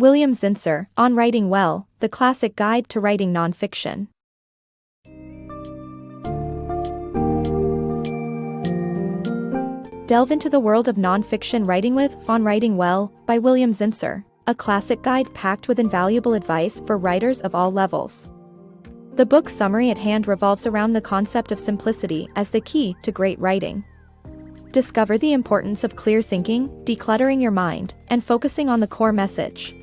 William Zinsser, On Writing Well, The Classic Guide to Writing Nonfiction. Delve into the world of nonfiction writing with On Writing Well by William Zinsser, a classic guide packed with invaluable advice for writers of all levels. The book summary at hand revolves around the concept of simplicity as the key to great writing. Discover the importance of clear thinking, decluttering your mind, and focusing on the core message.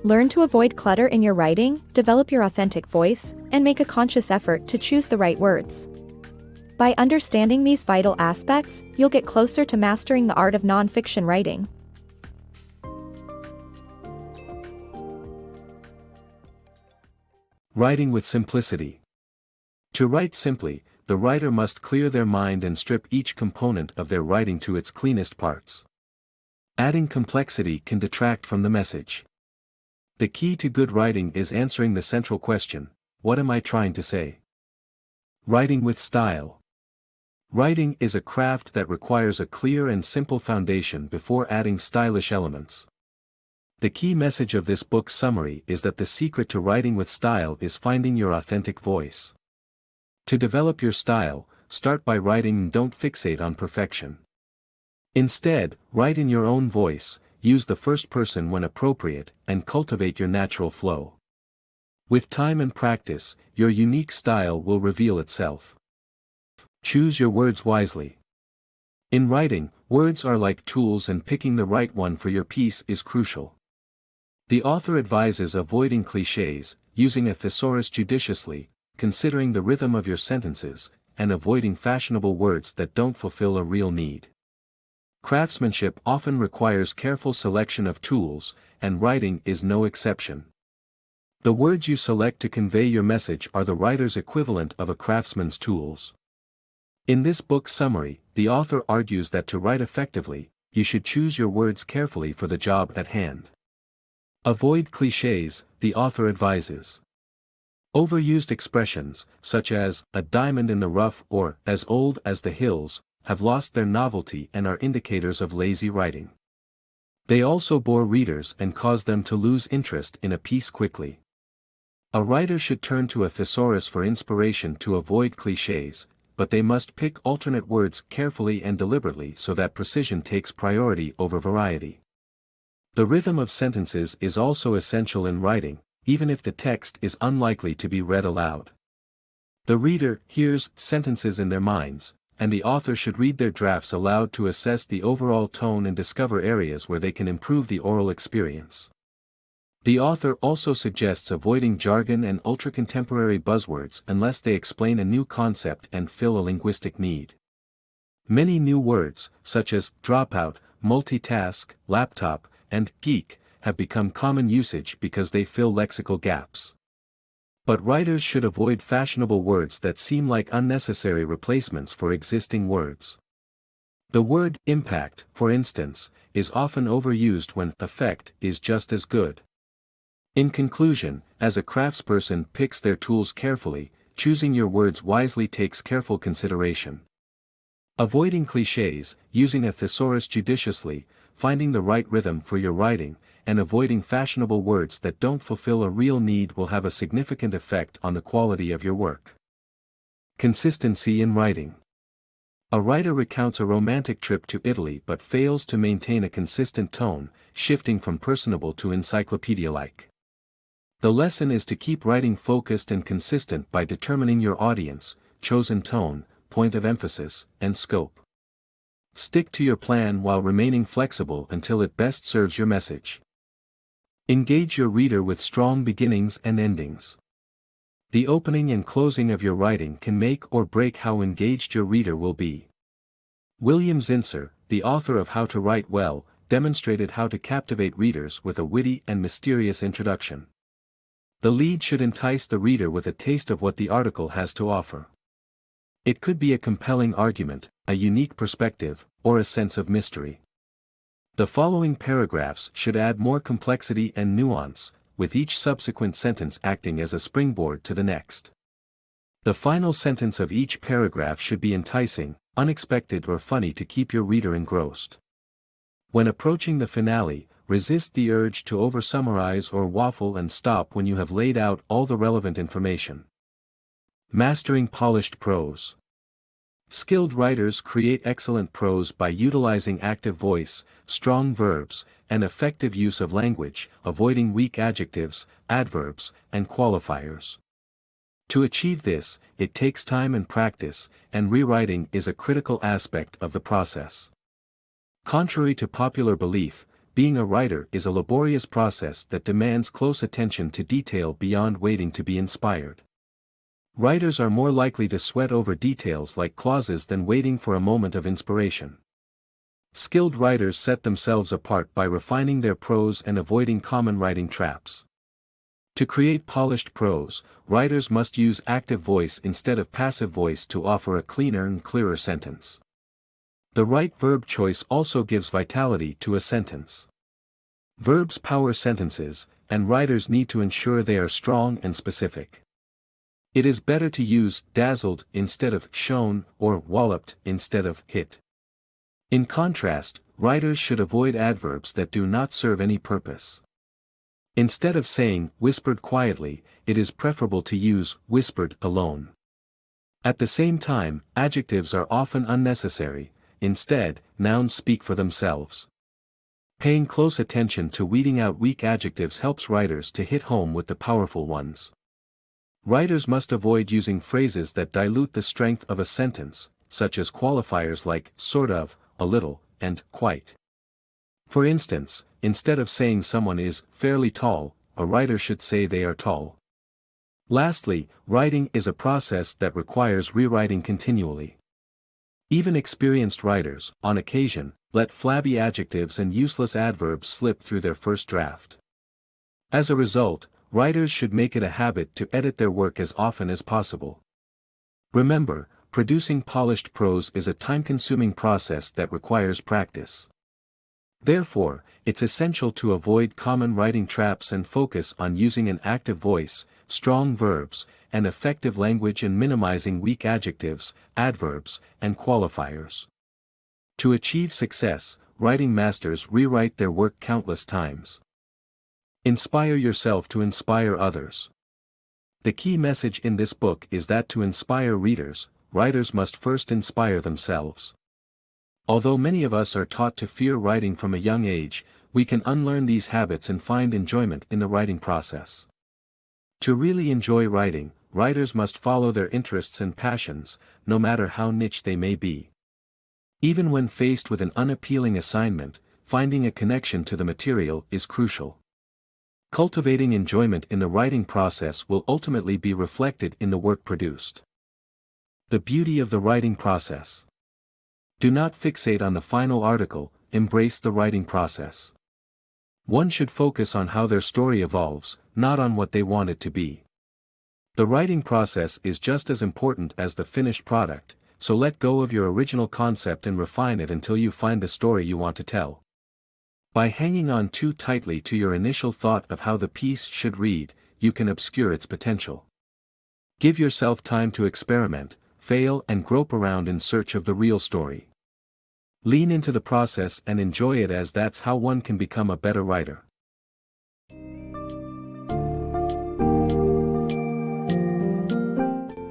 Learn to avoid clutter in your writing, develop your authentic voice, and make a conscious effort to choose the right words. By understanding these vital aspects, you'll get closer to mastering the art of nonfiction writing. Writing with simplicity. To write simply, the writer must clear their mind and strip each component of their writing to its cleanest parts. Adding complexity can detract from the message. The key to good writing is answering the central question: what am I trying to say? Writing with style. Writing is a craft that requires a clear and simple foundation before adding stylish elements. The key message of this book's summary is that the secret to writing with style is finding your authentic voice. To develop your style, start by writing and don't fixate on perfection. Instead, write in your own voice, use the first person when appropriate, and cultivate your natural flow. With time and practice, your unique style will reveal itself. Choose your words wisely. In writing, words are like tools, and picking the right one for your piece is crucial. The author advises avoiding clichés, using a thesaurus judiciously, considering the rhythm of your sentences, and avoiding fashionable words that don't fulfill a real need. Craftsmanship often requires careful selection of tools, and writing is no exception. The words you select to convey your message are the writer's equivalent of a craftsman's tools. In this book summary, the author argues that to write effectively, you should choose your words carefully for the job at hand. Avoid clichés, the author advises. Overused expressions, such as, a diamond in the rough or, as old as the hills, have lost their novelty and are indicators of lazy writing. They also bore readers and cause them to lose interest in a piece quickly. A writer should turn to a thesaurus for inspiration to avoid clichés, but they must pick alternate words carefully and deliberately so that precision takes priority over variety. The rhythm of sentences is also essential in writing, even if the text is unlikely to be read aloud. The reader hears sentences in their minds, and the author should read their drafts aloud to assess the overall tone and discover areas where they can improve the oral experience. The author also suggests avoiding jargon and ultra-contemporary buzzwords unless they explain a new concept and fill a linguistic need. Many new words, such as dropout, multitask, laptop, and geek, have become common usage because they fill lexical gaps. But writers should avoid fashionable words that seem like unnecessary replacements for existing words. The word impact, for instance, is often overused when effect is just as good. In conclusion, as a craftsperson picks their tools carefully, choosing your words wisely takes careful consideration. Avoiding clichés, using a thesaurus judiciously, finding the right rhythm for your writing, and avoiding fashionable words that don't fulfill a real need will have a significant effect on the quality of your work. Consistency in writing. A writer recounts a romantic trip to Italy but fails to maintain a consistent tone, shifting from personable to encyclopedia-like. The lesson is to keep writing focused and consistent by determining your audience, chosen tone, point of emphasis, and scope. Stick to your plan while remaining flexible until it best serves your message. Engage your reader with strong beginnings and endings. The opening and closing of your writing can make or break how engaged your reader will be. William Zinsser, the author of How to Write Well, demonstrated how to captivate readers with a witty and mysterious introduction. The lead should entice the reader with a taste of what the article has to offer. It could be a compelling argument, a unique perspective, or a sense of mystery. The following paragraphs should add more complexity and nuance, with each subsequent sentence acting as a springboard to the next. The final sentence of each paragraph should be enticing, unexpected or funny to keep your reader engrossed. When approaching the finale, resist the urge to oversummarize or waffle and stop when you have laid out all the relevant information. Mastering polished prose. Skilled writers create excellent prose by utilizing active voice, strong verbs, and effective use of language, avoiding weak adjectives, adverbs, and qualifiers. To achieve this, it takes time and practice, and rewriting is a critical aspect of the process. Contrary to popular belief, being a writer is a laborious process that demands close attention to detail beyond waiting to be inspired. Writers are more likely to sweat over details like clauses than waiting for a moment of inspiration. Skilled writers set themselves apart by refining their prose and avoiding common writing traps. To create polished prose, writers must use active voice instead of passive voice to offer a cleaner and clearer sentence. The right verb choice also gives vitality to a sentence. Verbs power sentences, and writers need to ensure they are strong and specific. It is better to use dazzled instead of shone or walloped instead of hit. In contrast, writers should avoid adverbs that do not serve any purpose. Instead of saying whispered quietly, it is preferable to use whispered alone. At the same time, adjectives are often unnecessary. Instead, nouns speak for themselves. Paying close attention to weeding out weak adjectives helps writers to hit home with the powerful ones. Writers must avoid using phrases that dilute the strength of a sentence, such as qualifiers like sort of, a little, and quite. For instance, instead of saying someone is fairly tall, a writer should say they are tall. Lastly, writing is a process that requires rewriting continually. Even experienced writers, on occasion, let flabby adjectives and useless adverbs slip through their first draft. As a result, writers should make it a habit to edit their work as often as possible. Remember, producing polished prose is a time-consuming process that requires practice. Therefore, it's essential to avoid common writing traps and focus on using an active voice, strong verbs, and effective language and minimizing weak adjectives, adverbs, and qualifiers. To achieve success, writing masters rewrite their work countless times. Inspire yourself to inspire others. The key message in this book is that to inspire readers, writers must first inspire themselves. Although many of us are taught to fear writing from a young age, we can unlearn these habits and find enjoyment in the writing process. To really enjoy writing, writers must follow their interests and passions, no matter how niche they may be. Even when faced with an unappealing assignment, finding a connection to the material is crucial. Cultivating enjoyment in the writing process will ultimately be reflected in the work produced. The beauty of the writing process. Do not fixate on the final article, embrace the writing process. One should focus on how their story evolves, not on what they want it to be. The writing process is just as important as the finished product, so let go of your original concept and refine it until you find the story you want to tell. By hanging on too tightly to your initial thought of how the piece should read, you can obscure its potential. Give yourself time to experiment, fail and grope around in search of the real story. Lean into the process and enjoy it, as that's how one can become a better writer.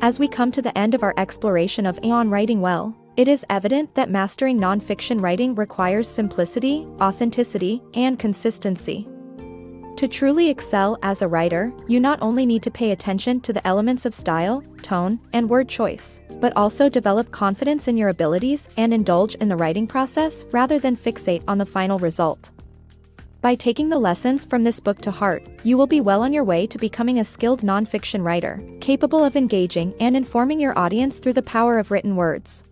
As we come to the end of our exploration of on writing well, it is evident that mastering nonfiction writing requires simplicity, authenticity, and consistency. To truly excel as a writer, you not only need to pay attention to the elements of style, tone, and word choice, but also develop confidence in your abilities and indulge in the writing process rather than fixate on the final result. By taking the lessons from this book to heart, you will be well on your way to becoming a skilled nonfiction writer, capable of engaging and informing your audience through the power of written words.